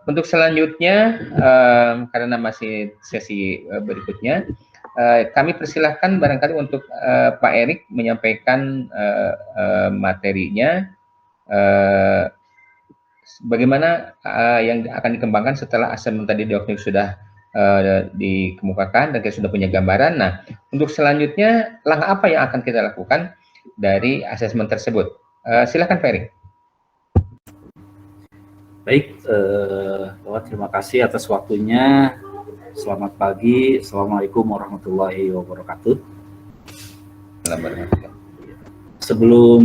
Untuk selanjutnya, karena masih sesi berikutnya, kami persilahkan barangkali untuk Pak Erik menyampaikan materinya, bagaimana yang akan dikembangkan setelah asesmen tadi Dokter sudah dikemukakan dan kita sudah punya gambaran. Nah, untuk selanjutnya langkah apa yang akan kita lakukan dari asesmen tersebut? Silakan Pak Erik. Baik, terima kasih atas waktunya. Selamat pagi, Assalamualaikum warahmatullahi wabarakatuh. Sebelum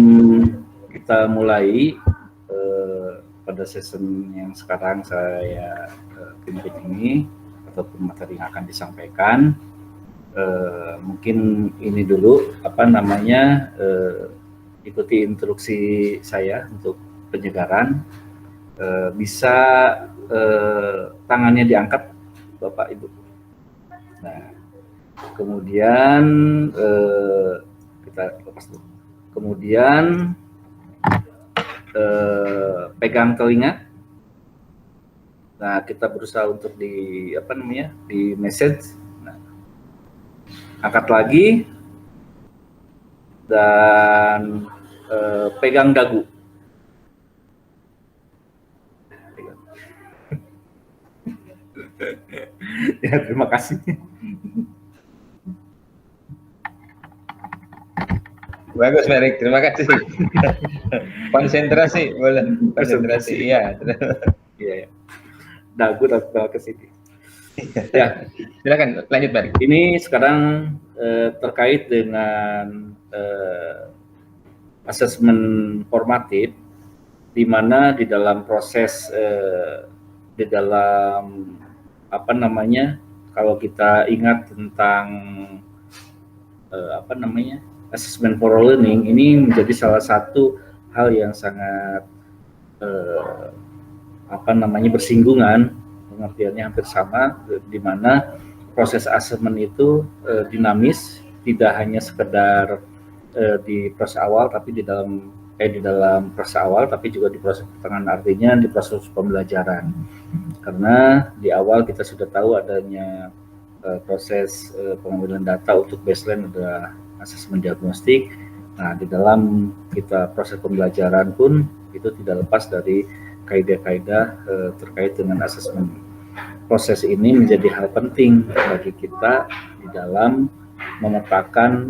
kita mulai pada season yang sekarang saya pimpin ini ataupun materi yang akan disampaikan, mungkin ini dulu ikuti instruksi saya untuk penyegaran. Bisa tangannya diangkat Bapak Ibu. Nah, kemudian kita lepas dulu. Kemudian pegang telinga. Nah, kita berusaha untuk di message. Nah, angkat lagi dan pegang dagu. Ya, terima kasih. Bagus, Erik. Terima kasih. Konsentrasi, boleh. Konsentrasi, iya. Iya. Dagu ke sini. Ya, silakan lanjut, Erik. Ini sekarang terkait dengan asesmen formatif, di mana di dalam proses kalau kita ingat tentang assessment for learning, ini menjadi salah satu hal yang sangat bersinggungan, pengertiannya hampir sama, di mana proses assessment itu dinamis, tidak hanya sekedar di proses awal, tapi di dalam proses awal, tapi juga di proses pertengahan, artinya di proses pembelajaran. Karena di awal kita sudah tahu adanya proses pengambilan data untuk baseline, ada asesmen diagnostik. Nah, di dalam kita proses pembelajaran pun itu tidak lepas dari kaidah-kaidah terkait dengan asesmen. Proses ini menjadi hal penting bagi kita di dalam memetakan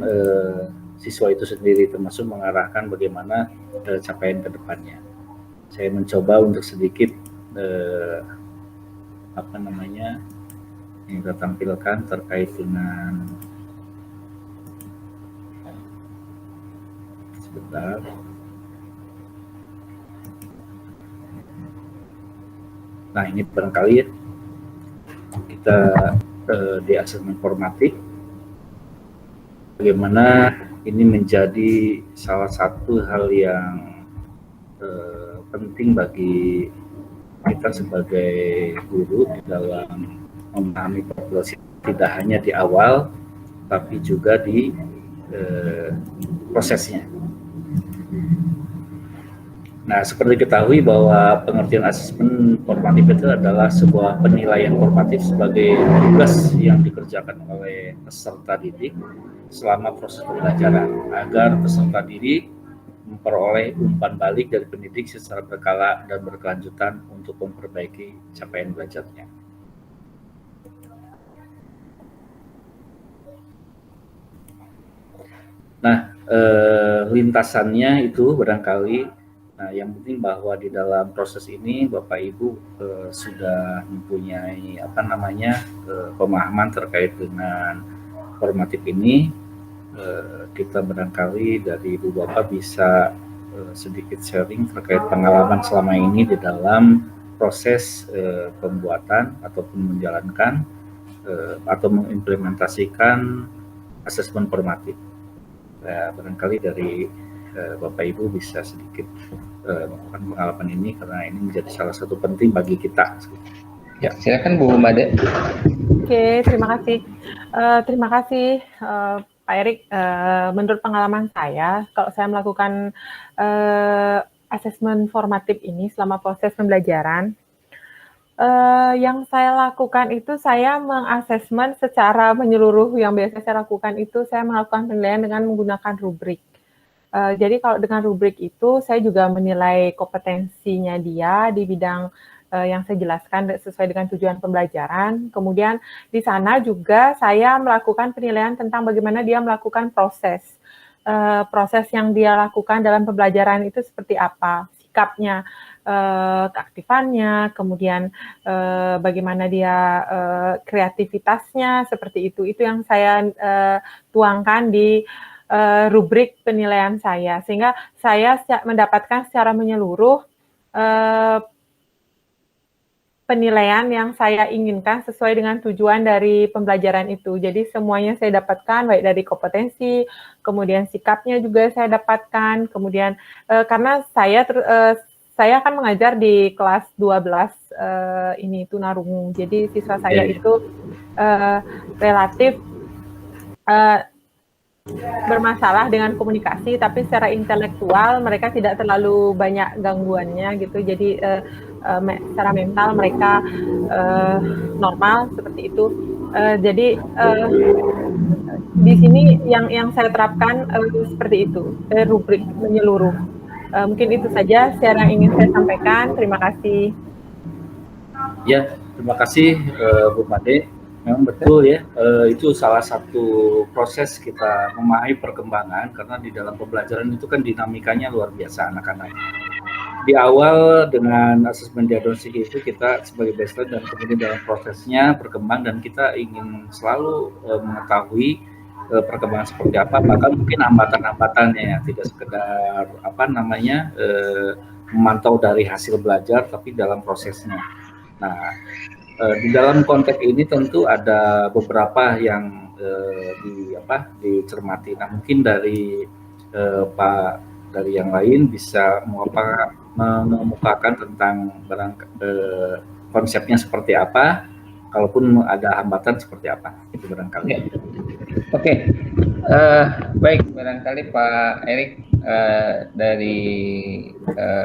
siswa itu sendiri, termasuk mengarahkan bagaimana capaian ke depannya. Saya mencoba untuk sedikit yang kita tampilkan terkait dengan sebentar. Nah, ini barangkali ya, kita di asesmen formatif, bagaimana ini menjadi salah satu hal yang penting bagi kita sebagai guru di dalam memahami populasi, tidak hanya di awal, tapi juga di prosesnya. Nah, seperti diketahui bahwa pengertian asesmen formatif itu adalah sebuah penilaian formatif sebagai tugas yang dikerjakan oleh peserta didik selama proses pembelajaran, agar peserta didik memperoleh umpan balik dari pendidik secara berkala dan berkelanjutan untuk memperbaiki capaian belajarnya. Nah, lintasannya itu barangkali, yang penting bahwa di dalam proses ini Bapak Ibu sudah mempunyai pemahaman terkait dengan formatif ini. Kita barangkali dari Ibu Bapak bisa sedikit sharing terkait pengalaman selama ini di dalam proses pembuatan ataupun menjalankan atau mengimplementasikan asesmen formatif. Barangkali dari Bapak Ibu bisa sedikit melakukan pengalaman ini, karena ini menjadi salah satu penting bagi kita. Ya, silakan Bu Made. Oke, terima kasih. Terima kasih Pak Erik. Menurut pengalaman saya, kalau saya melakukan asesmen formatif ini selama proses pembelajaran, Yang saya lakukan itu saya mengasesmen secara menyeluruh. Yang biasa saya lakukan itu saya melakukan penilaian dengan menggunakan rubrik. Jadi kalau dengan rubrik itu saya juga menilai kompetensinya dia di bidang yang saya jelaskan sesuai dengan tujuan pembelajaran. Kemudian di sana juga saya melakukan penilaian tentang bagaimana dia melakukan proses yang dia lakukan dalam pembelajaran itu seperti apa, sikapnya, keaktifannya, kemudian bagaimana dia kreativitasnya, seperti itu. Itu yang saya tuangkan di rubrik penilaian saya, sehingga saya mendapatkan secara menyeluruh penilaian yang saya inginkan sesuai dengan tujuan dari pembelajaran itu. Jadi semuanya saya dapatkan, baik dari kompetensi, kemudian sikapnya juga saya dapatkan, kemudian karena saya akan mengajar di kelas 12 ini tunarungu. Jadi siswa saya itu relatif bermasalah dengan komunikasi, tapi secara intelektual mereka tidak terlalu banyak gangguannya gitu. Jadi secara mental mereka normal seperti itu. Jadi di sini yang saya terapkan seperti itu, rubrik menyeluruh. Mungkin itu saja yang ingin saya sampaikan. Terima kasih. Ya, terima kasih Bu Made. Memang betul ya, itu salah satu proses kita memahami perkembangan, karena di dalam pembelajaran itu kan dinamikanya luar biasa anak-anak. Di awal dengan asesmen diagnostik itu kita sebagai baseline, dan kemudian dalam prosesnya berkembang dan kita ingin selalu mengetahui perkembangan seperti apa, bahkan mungkin hambatan-hambatannya, tidak sekedar memantau dari hasil belajar, tapi dalam prosesnya. Nah, di dalam konteks ini tentu ada beberapa yang dicermati. Nah, mungkin dari dari yang lain bisa mengemukakan tentang konsepnya seperti apa, kalaupun ada hambatan seperti apa, itu barangkali. Oke. Baik, barangkali Pak Erik dari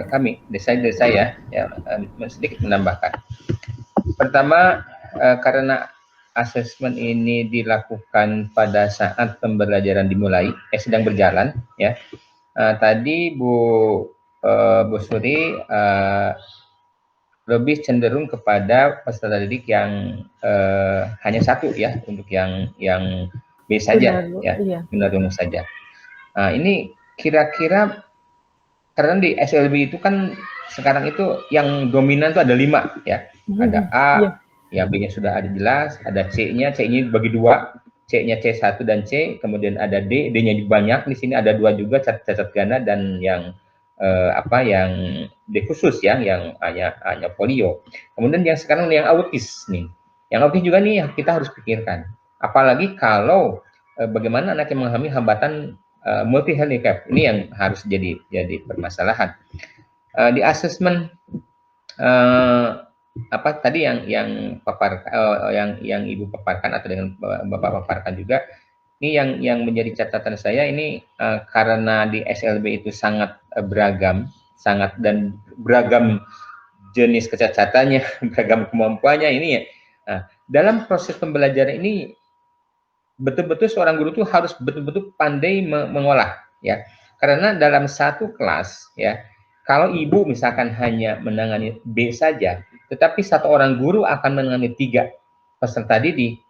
kami, desainer saya ya, sedikit menambahkan. Pertama, karena asesmen ini dilakukan pada saat pembelajaran dimulai, sedang berjalan, ya. Tadi Bu Suri lebih cenderung kepada peserta didik yang hanya satu ya, untuk yang B saja, ya, tunarungu saja. Nah, ini kira-kira karena di SLB itu kan sekarang itu yang dominan itu ada 5 ya. Ada A, ya B-nya sudah ada jelas, ada C-nya bagi 2, C-nya C1 dan C, kemudian ada D, D-nya banyak, di sini ada 2 juga, cacat ganda dan yang yang D khusus ya, yang hanya polio. Kemudian yang sekarang yang autis nih. Yang autis juga nih kita harus pikirkan. Apalagi kalau bagaimana anak yang mengalami hambatan multi handicap, ini yang harus jadi permasalahan. Di asesmen tadi yang Ibu paparkan atau dengan Bapak paparkan juga, ini yang menjadi catatan saya ini karena di SLB itu sangat beragam, dan beragam jenis kecacatannya, beragam kemampuannya ini ya. Nah, dalam proses pembelajaran ini betul-betul seorang guru itu harus betul-betul pandai mengolah ya, karena dalam satu kelas ya, kalau ibu misalkan hanya menangani B saja, tetapi satu orang guru akan menangani 3 peserta didik,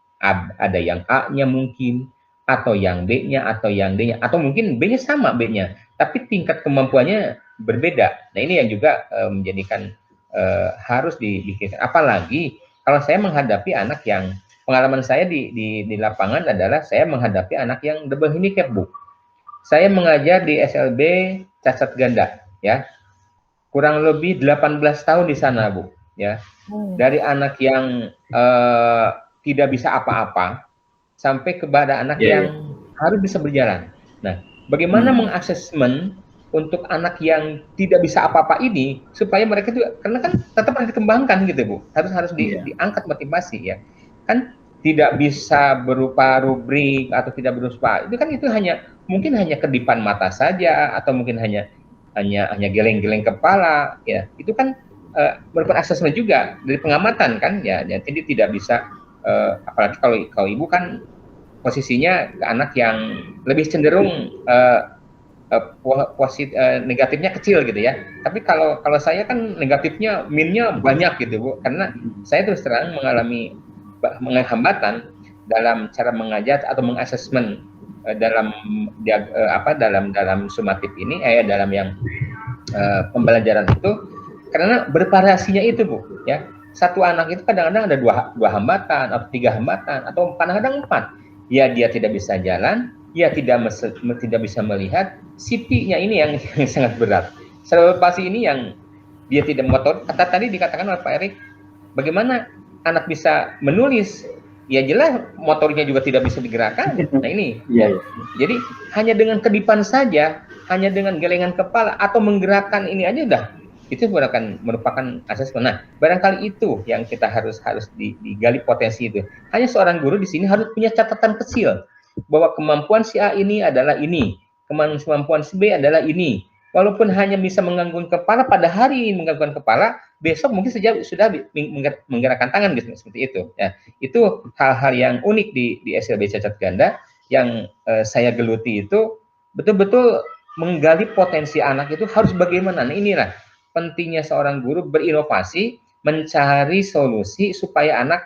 ada yang A-nya mungkin, atau yang B-nya, atau yang D-nya, atau mungkin B-nya sama B-nya, tapi tingkat kemampuannya berbeda. Nah, ini yang juga menjadikan harus dipikirkan. Apalagi kalau saya menghadapi anak yang, pengalaman saya di lapangan adalah saya menghadapi anak yang double handicap, Bu. Saya mengajar di SLB cacat ganda, ya. Kurang lebih 18 tahun di sana, Bu, ya. Dari anak yang tidak bisa apa-apa sampai kepada anak yang harus bisa berjalan. Nah, bagaimana mengasesmen untuk anak yang tidak bisa apa-apa ini supaya mereka juga, karena kan tetap harus dikembangkan gitu, Bu. Harus diangkat motivasi ya. Kan tidak bisa berupa rubrik atau tidak berupa itu kan, itu mungkin hanya kedipan mata saja, atau mungkin hanya geleng-geleng kepala ya. Itu kan merupakan asesmen juga dari pengamatan kan ya, jadi tidak bisa apalagi kalau ibu kan posisinya ke anak yang lebih cenderung negatifnya kecil gitu ya. Tapi kalau saya kan negatifnya minnya banyak gitu Bu, karena saya terus terang mengalami hambatan dalam cara mengajar atau mengasesmen dalam sumatif ini dalam yang pembelajaran itu, karena bervariasinya itu Bu ya. Satu anak itu kadang-kadang ada dua hambatan atau 3 hambatan atau kadang-kadang 4. Ya dia tidak bisa jalan, ya tidak bisa melihat, CP-nya ini yang sangat berat. Cerebral palsy ini yang dia tidak motor. Tadi dikatakan oleh Pak Erik, bagaimana anak bisa menulis? Ya jelas motornya juga tidak bisa digerakkan. Nah ini, jadi hanya dengan kedipan saja, hanya dengan gelengan kepala atau menggerakkan ini aja udah, itu merupakan asesmen. Nah, barangkali itu yang kita harus digali potensi itu. Hanya seorang guru di sini harus punya catatan kecil bahwa kemampuan si A ini adalah ini, kemampuan si B adalah ini. Walaupun hanya bisa menggangguan kepala pada hari ini menggangguan kepala, besok mungkin sudah menggerakkan tangan gitu, seperti itu. Ya, itu hal-hal yang unik di SLB cacat ganda yang saya geluti itu betul-betul menggali potensi anak itu harus bagaimana. Nah, inilah pentingnya seorang guru berinovasi, mencari solusi supaya anak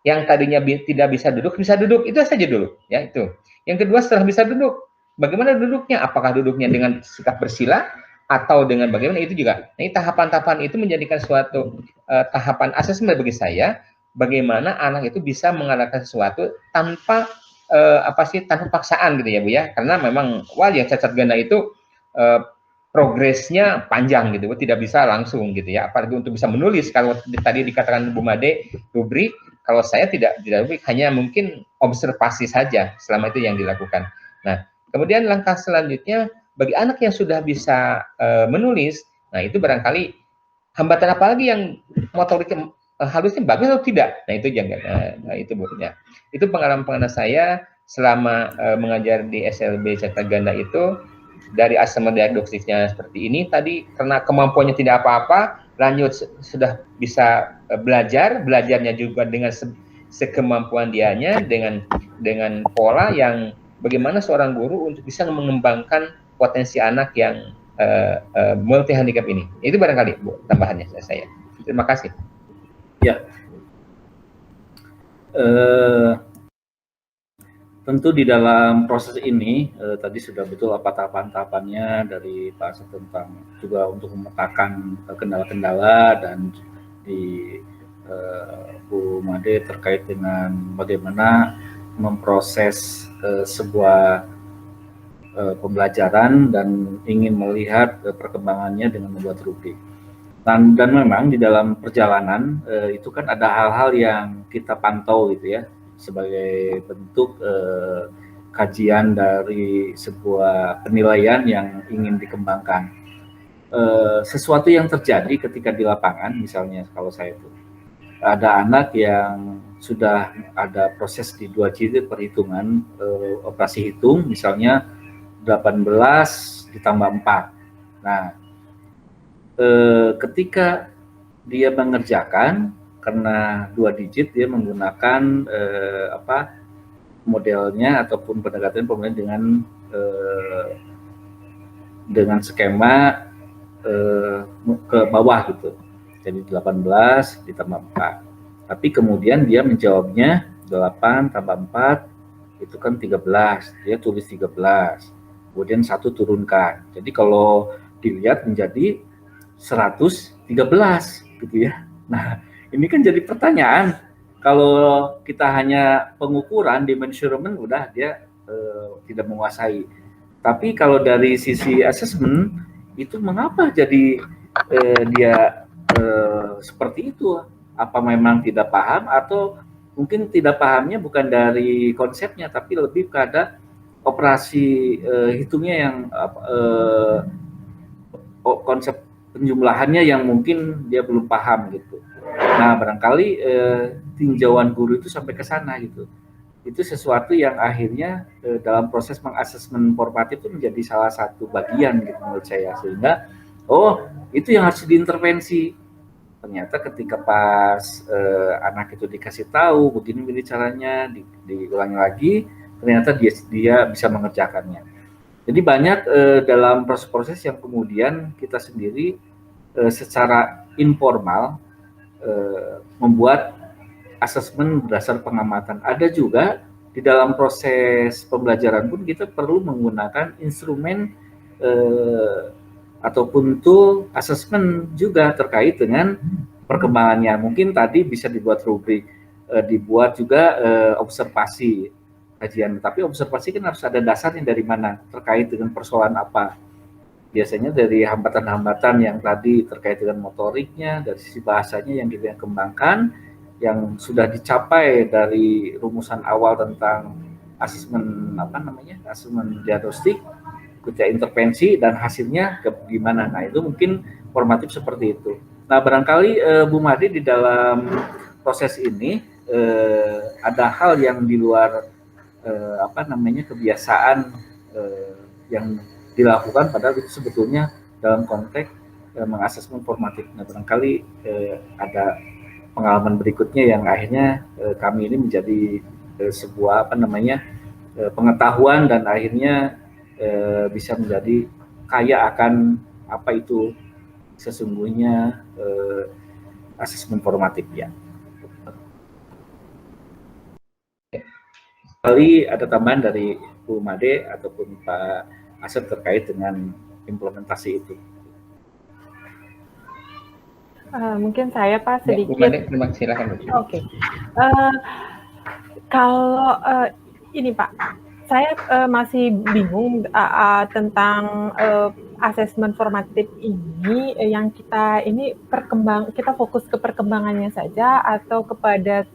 yang tadinya tidak bisa duduk, itu saja dulu. Ya, itu. Yang kedua, setelah bisa duduk, bagaimana duduknya? Apakah duduknya dengan sikap bersila atau dengan bagaimana? Itu juga. Nah, tahapan-tahapan itu menjadikan suatu tahapan asesmen bagi saya, bagaimana anak itu bisa mengalahkan sesuatu tanpa tanpa paksaan gitu ya Bu ya. Karena memang yang cacat ganda itu progresnya panjang gitu, tidak bisa langsung gitu ya. Apalagi untuk bisa menulis, kalau tadi dikatakan Bu Made rubrik, kalau saya tidak rubrik, hanya mungkin observasi saja selama itu yang dilakukan. Nah, kemudian langkah selanjutnya bagi anak yang sudah bisa menulis, nah itu barangkali hambatan apa lagi yang motorik halusnya bagus atau tidak. Nah itu jangan, itu Bu ya. Itu pengalaman saya selama mengajar di SLB cacat ganda itu. Dari asesmen diagnostiknya seperti ini tadi, karena kemampuannya tidak apa-apa, lanjut sudah bisa belajarnya juga dengan sekemampuan dianya, dengan pola yang bagaimana seorang guru untuk bisa mengembangkan potensi anak yang multi handicap ini. Itu barangkali Bu tambahannya saya. Terima kasih. Ya. Tentu di dalam proses ini tadi sudah betul apa tahapan-tahapannya dari Pak Asep tentang juga untuk memetakan kendala-kendala, dan di Bu Made terkait dengan bagaimana memproses sebuah pembelajaran dan ingin melihat perkembangannya dengan membuat rubrik. Dan memang di dalam perjalanan itu kan ada hal-hal yang kita pantau gitu ya, sebagai bentuk kajian dari sebuah penilaian yang ingin dikembangkan. Sesuatu yang terjadi ketika di lapangan, misalnya kalau saya itu ada anak yang sudah ada proses di 2 jilid perhitungan operasi hitung, misalnya 18 ditambah 4. Nah, ketika dia mengerjakan karena 2 digit, dia menggunakan modelnya ataupun pendekatan dengan skema ke bawah gitu. Jadi 18 ditambah 4. Tapi kemudian dia menjawabnya 8 tambah 4 itu kan 13. Dia tulis 13. Kemudian 1 turunkan. Jadi kalau dilihat menjadi 113 gitu ya. Nah, ini kan jadi pertanyaan, kalau kita hanya pengukuran di measurement udah dia tidak menguasai. Tapi kalau dari sisi assessment itu mengapa jadi dia seperti itu? Apa memang tidak paham, atau mungkin tidak pahamnya bukan dari konsepnya tapi lebih pada operasi hitungnya yang konsep penjumlahannya yang mungkin dia belum paham gitu. Nah, barangkali tinjauan guru itu sampai ke sana gitu. Itu sesuatu yang akhirnya dalam proses mengasesmen formatif itu menjadi salah satu bagian gitu menurut saya, sehingga itu yang harus diintervensi. Ternyata ketika pas anak itu dikasih tahu begini caranya, diulangi lagi, ternyata dia bisa mengerjakannya. Jadi banyak dalam proses-proses yang kemudian kita sendiri secara informal membuat asesmen berdasar pengamatan. Ada juga di dalam proses pembelajaran pun kita perlu menggunakan instrumen ataupun tool asesmen juga terkait dengan perkembangannya. Mungkin tadi bisa dibuat rubrik, dibuat juga observasi kajian. Tapi observasi kan harus ada dasarnya dari mana, terkait dengan persoalan apa. Biasanya dari hambatan-hambatan yang tadi terkait dengan motoriknya, dari sisi bahasanya yang kita kembangkan, yang sudah dicapai dari rumusan awal tentang asesmen asesmen diagnostik, kerja intervensi dan hasilnya gimana. Nah, itu mungkin formatif seperti itu. Nah, barangkali Bu Made di dalam proses ini ada hal yang di luar kebiasaan yang dilakukan, padahal itu sebetulnya dalam konteks mengasesmen formatif. Nah, barangkali ada pengalaman berikutnya yang akhirnya kami ini menjadi sebuah pengetahuan dan akhirnya bisa menjadi kaya akan apa itu sesungguhnya asesmen formatif ya. Kali ada tambahan dari Bu Made ataupun Pak Asep terkait dengan implementasi itu. Mungkin saya Pak sedikit. Bu Made, terima kasih, silakan. Oke. Kalau ini Pak, saya masih bingung tentang asesmen formatif ini, yang kita ini kita fokus ke perkembangannya saja atau kepada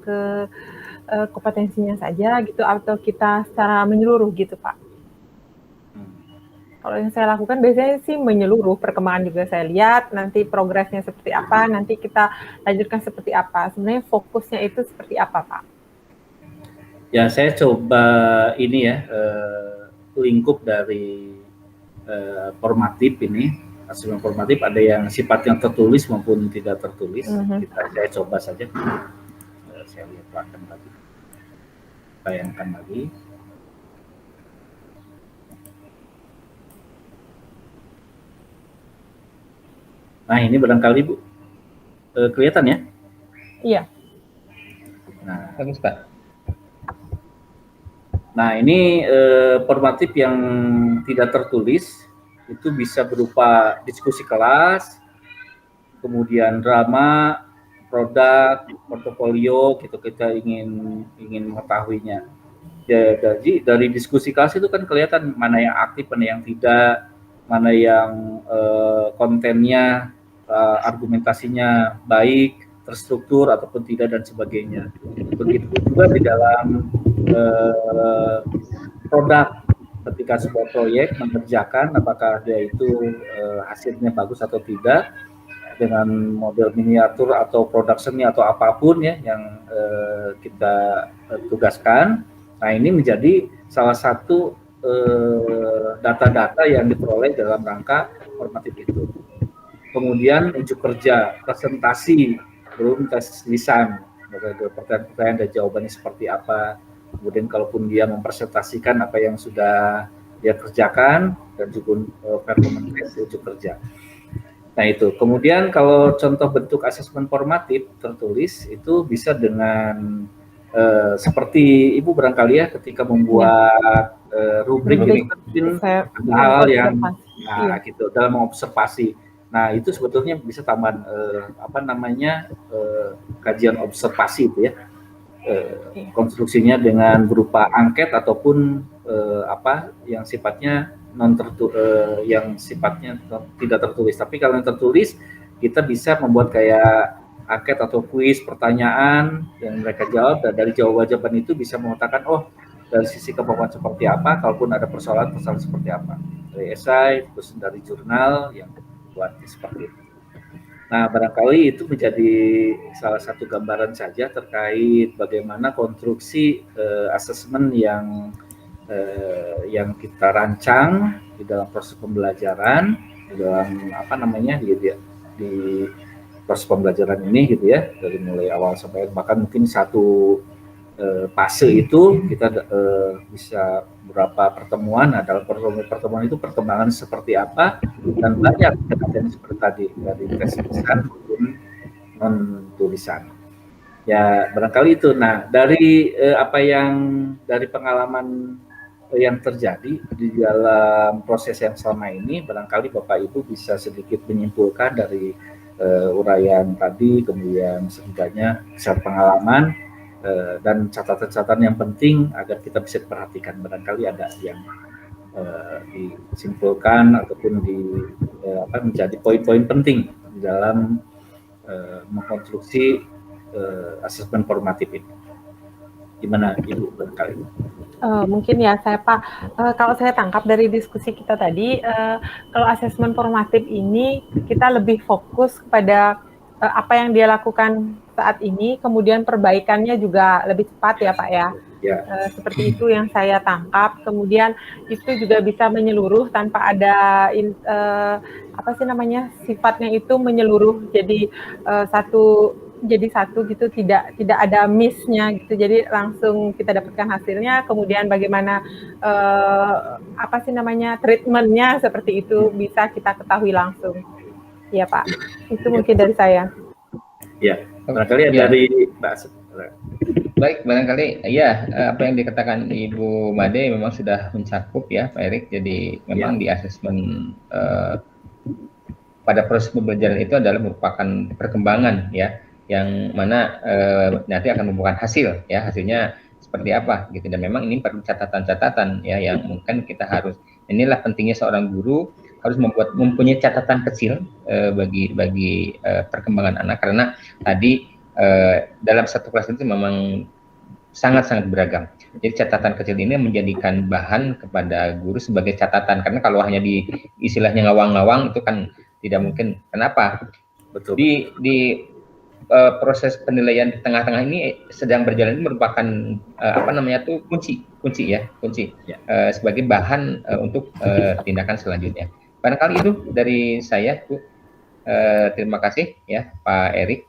kompetensinya saja gitu, atau kita secara menyeluruh gitu Pak. Kalau yang saya lakukan biasanya sih menyeluruh, perkembangan juga saya lihat, nanti progresnya seperti apa, nanti kita lanjutkan seperti apa. Sebenarnya fokusnya itu seperti apa Pak? Ya, saya coba ini ya, lingkup dari formatif ini. Asesmen formatif ada yang sifatnya tertulis maupun tidak tertulis. Saya coba saja. Saya lihatkan lagi. Bayangkan lagi. Nah, ini barangkali Bu kelihatan ya? Iya. Nah, bagus Pak. Nah, ini formatif yang tidak tertulis itu bisa berupa diskusi kelas, kemudian drama, produk, portofolio, gitu kita ingin mengetahuinya. Jadi dari diskusi kelas itu kan kelihatan mana yang aktif, mana yang tidak, mana yang kontennya, argumentasinya baik, terstruktur ataupun tidak dan sebagainya. Begitu juga di dalam produk, ketika sebuah proyek mengerjakan apakah dia itu hasilnya bagus atau tidak dengan model miniatur atau produk seni atau apapun ya yang kita tugaskan. Nah, ini menjadi salah satu data-data yang diperoleh dalam rangka formatif itu. Kemudian ujuk kerja, presentasi, belum tes lisan, pertanyaan dan jawabannya seperti apa. Kemudian kalaupun dia mempresentasikan apa yang sudah dia kerjakan dan juga performance test ujuk kerja. Nah, itu. Kemudian kalau contoh bentuk asesmen formatif tertulis itu bisa dengan seperti Ibu barangkali ya ketika membuat rubrik ini mungkin hal yang gitu dalam mengobservasi. Nah, itu sebetulnya bisa tambahan kajian observasi itu ya. Konstruksinya dengan berupa angket ataupun yang sifatnya yang sifatnya tidak tertulis. Tapi kalau yang tertulis kita bisa membuat kayak angket atau kuis pertanyaan yang mereka jawab, dan dari jawaban itu bisa mengatakan dari sisi kemampuan seperti apa, kalaupun ada persoalan seperti apa, dari esai terus dari jurnal yang buat seperti itu. Nah, barangkali itu menjadi salah satu gambaran saja terkait bagaimana konstruksi asesmen yang kita rancang di dalam proses pembelajaran, di dalam proses pembelajaran ini gitu ya, dari mulai awal sampai bahkan mungkin satu fase itu kita bisa beberapa pertemuan. Nah, dalam pertemuan itu perkembangan seperti apa, dan banyak kejadian seperti tadi dari tes tulisan maupun non tulisan. Ya barangkali itu. Nah dari apa yang dari pengalaman yang terjadi di dalam proses yang selama ini, barangkali Bapak Ibu bisa sedikit menyimpulkan dari uraian tadi, kemudian setidaknya share pengalaman dan catatan-catatan yang penting agar kita bisa perhatikan. Barangkali ada yang disimpulkan ataupun menjadi poin-poin penting di dalam mengkonstruksi asesmen formatif ini. Gimana Ibu barangkali? Mungkin ya saya Pak, kalau saya tangkap dari diskusi kita tadi, kalau asesmen formatif ini kita lebih fokus kepada apa yang dia lakukan saat ini, kemudian perbaikannya juga lebih cepat ya Pak ya. Ya. Seperti itu yang saya tangkap. Kemudian itu juga bisa menyeluruh tanpa ada sifatnya itu menyeluruh jadi satu gitu, tidak ada miss-nya gitu, jadi langsung kita dapatkan hasilnya. Kemudian bagaimana treatment-nya seperti itu bisa kita ketahui langsung ya Pak. Itu mungkin dari saya. Ya, barangkali dari Mbak Asep. Baik, barangkali ya apa yang dikatakan Ibu Made memang sudah mencakup ya Pak Erik. Jadi memang di asesmen pada proses pembelajaran itu adalah merupakan perkembangan ya, yang mana nanti akan membuahkan hasil ya, hasilnya seperti apa gitu. Dan memang ini perlu catatan-catatan ya, yang mungkin kita harus, inilah pentingnya seorang guru harus mempunyai catatan kecil bagi perkembangan anak, karena tadi dalam satu kelas itu memang sangat-sangat beragam. Jadi catatan kecil ini menjadikan bahan kepada guru sebagai catatan, karena kalau hanya di istilahnya ngawang-ngawang itu kan tidak mungkin. Kenapa? Betul. Di proses penilaian di tengah-tengah ini sedang berjalan, ini merupakan kunci ya sebagai bahan untuk tindakan selanjutnya. Barangkali itu dari saya, Bu. Terima kasih ya Pak Erik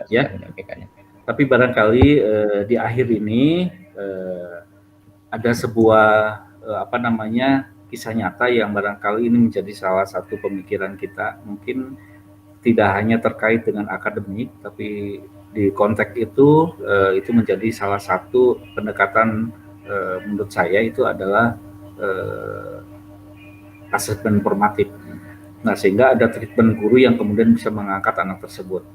sudah menyampaikannya. Tapi barangkali di akhir ini ada sebuah kisah nyata yang barangkali ini menjadi salah satu pemikiran kita. Mungkin tidak hanya terkait dengan akademik, tapi di konteks itu menjadi salah satu pendekatan menurut saya itu adalah asesmen formatif. Nah, sehingga ada treatment guru yang kemudian bisa mengangkat anak tersebut.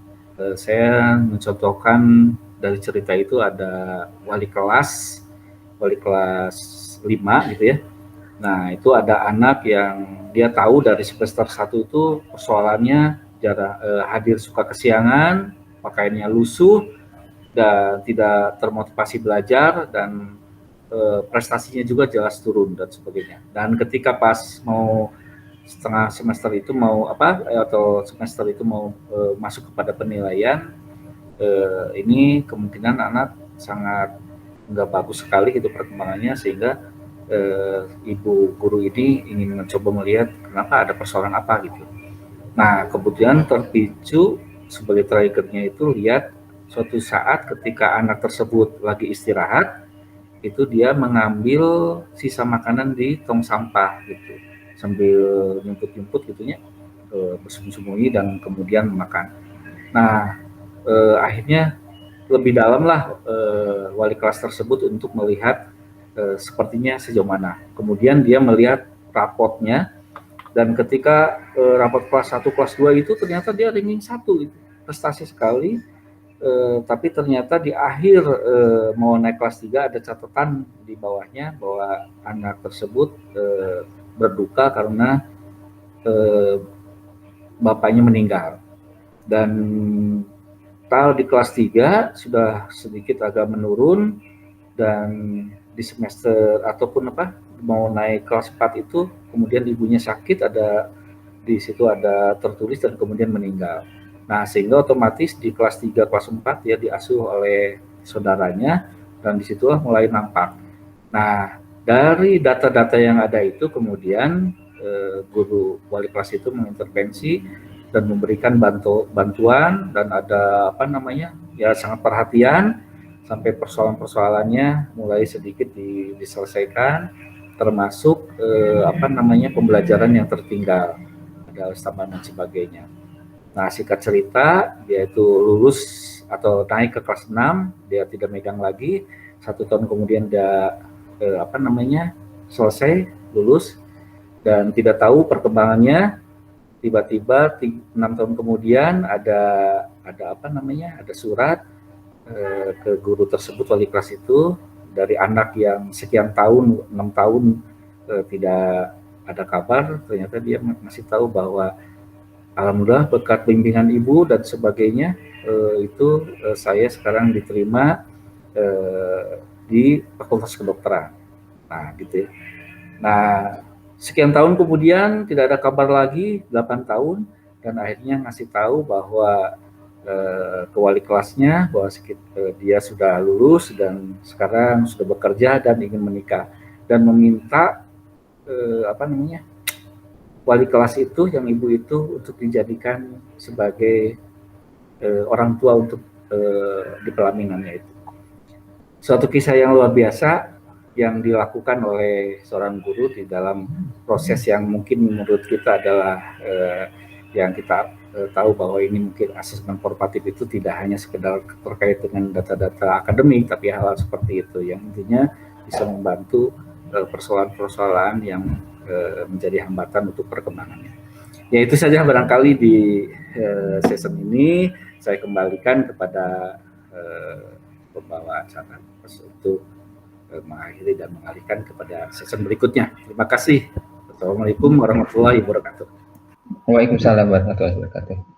Saya mencontohkan dari cerita itu ada wali kelas 5 gitu ya. Nah, itu ada anak yang dia tahu dari semester 1 itu persoalannya hadir suka kesiangan, pakaiannya lusuh, dan tidak termotivasi belajar, dan prestasinya juga jelas turun dan sebagainya. Dan ketika pas mau setengah semester itu atau semester itu mau masuk kepada penilaian, ini kemungkinan anak sangat nggak bagus sekali gitu perkembangannya, sehingga ibu guru ini ingin mencoba melihat kenapa, ada persoalan apa gitu. Nah, kemudian terpicu sebagai triggernya itu, lihat suatu saat ketika anak tersebut lagi istirahat, itu dia mengambil sisa makanan di tong sampah gitu, sambil nyumput-nyumput gitunya, bersembunyi dan kemudian makan. Nah, akhirnya lebih dalam lah wali kelas tersebut untuk melihat sepertinya sejauh mana. Kemudian dia melihat rapotnya, dan ketika rapot kelas 1, kelas 2 itu ternyata dia ranking 1 gitu, prestasi sekali. Tapi ternyata di akhir mau naik kelas 3 ada catatan di bawahnya bahwa anak tersebut berduka karena bapaknya meninggal. Dan kalau di kelas 3 sudah sedikit agak menurun, dan di semester ataupun mau naik kelas 4 itu kemudian ibunya sakit, di situ ada tertulis, dan kemudian meninggal. Nah, sehingga otomatis di kelas 3, kelas 4 ya diasuh oleh saudaranya, dan disitulah mulai nampak. Nah, dari data-data yang ada itu kemudian guru wali kelas itu mengintervensi dan memberikan bantuan dan ada apa namanya ya sangat perhatian sampai persoalan-persoalannya mulai sedikit diselesaikan, termasuk apa namanya pembelajaran yang tertinggal, ada tambahan dan sebagainya. Nah, singkat cerita, dia itu lulus atau naik ke kelas 6, dia tidak megang lagi. 1 tahun kemudian dia apa namanya selesai lulus dan tidak tahu perkembangannya. Tiba-tiba 6 tahun kemudian ada apa namanya ada surat ke guru tersebut, wali kelas itu, dari anak yang sekian tahun 6 tahun tidak ada kabar. Ternyata dia masih tahu bahwa alhamdulillah berkat bimbingan ibu dan sebagainya saya sekarang diterima di Fakultas Kedokteran. Nah, gitu ya. Nah, sekian tahun kemudian tidak ada kabar lagi, 8 tahun, dan akhirnya ngasih tahu bahwa ke wali kelasnya bahwa dia sudah lulus dan sekarang sudah bekerja dan ingin menikah, dan meminta apa namanya wali kelas itu yang ibu itu untuk dijadikan sebagai orang tua untuk di pelaminannya itu. Suatu kisah yang luar biasa yang dilakukan oleh seorang guru di dalam proses yang mungkin menurut kita adalah yang kita tahu bahwa ini mungkin asesmen formatif itu tidak hanya sekedar terkait dengan data-data akademik, tapi hal-hal seperti itu yang intinya bisa membantu persoalan-persoalan yang menjadi hambatan untuk perkembangannya. Ya, itu saja barangkali di season ini. Saya kembalikan kepada pembawa acara untuk mengakhiri dan mengalihkan kepada season berikutnya. Terima kasih. Assalamualaikum warahmatullahi wabarakatuh. Waalaikumsalam warahmatullahi wabarakatuh.